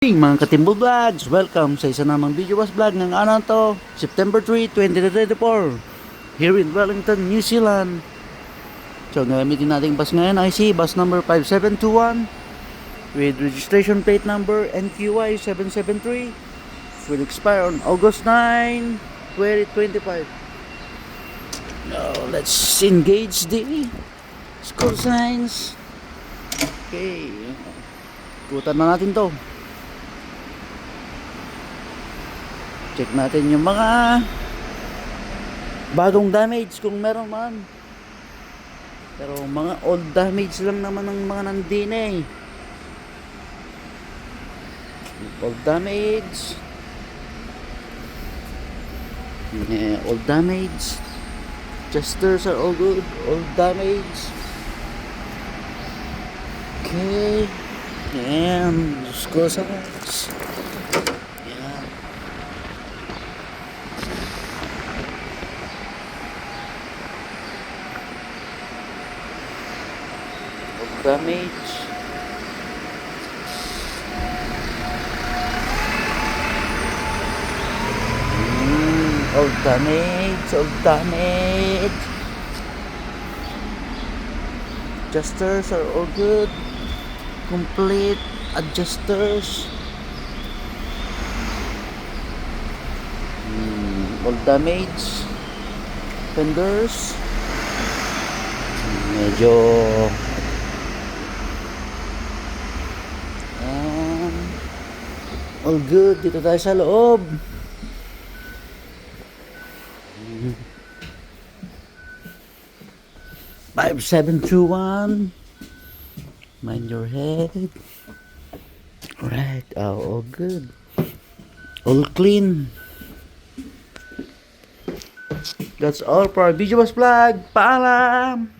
Hey mga Katimbo Vlogs! Welcome sa isa namang video was vlog ng ano to, September 3, 2024 here in Wellington, New Zealand. So gamitin nating bus ngayon IC, bus number 5721 with registration plate number NQY 773, will expire on August 9, 2025. Now let's engage the school signs. Okay, ikutan na natin to. Check natin yung mga bagong damage kung meron man. Pero mga old damage lang naman ng mga nandine. Old damage. Yeah, old damage. Chesters are all good. Old damage. Okay. And school signs. Damage. Old damage. Adjusters are all good. Complete adjusters. Old damage. Fenders. Medyo all good. Dito tayo sa loob. Five, 7, 2, 1. Mind your head. Alright. All good. All clean. That's all for our video was vlog. Paalam!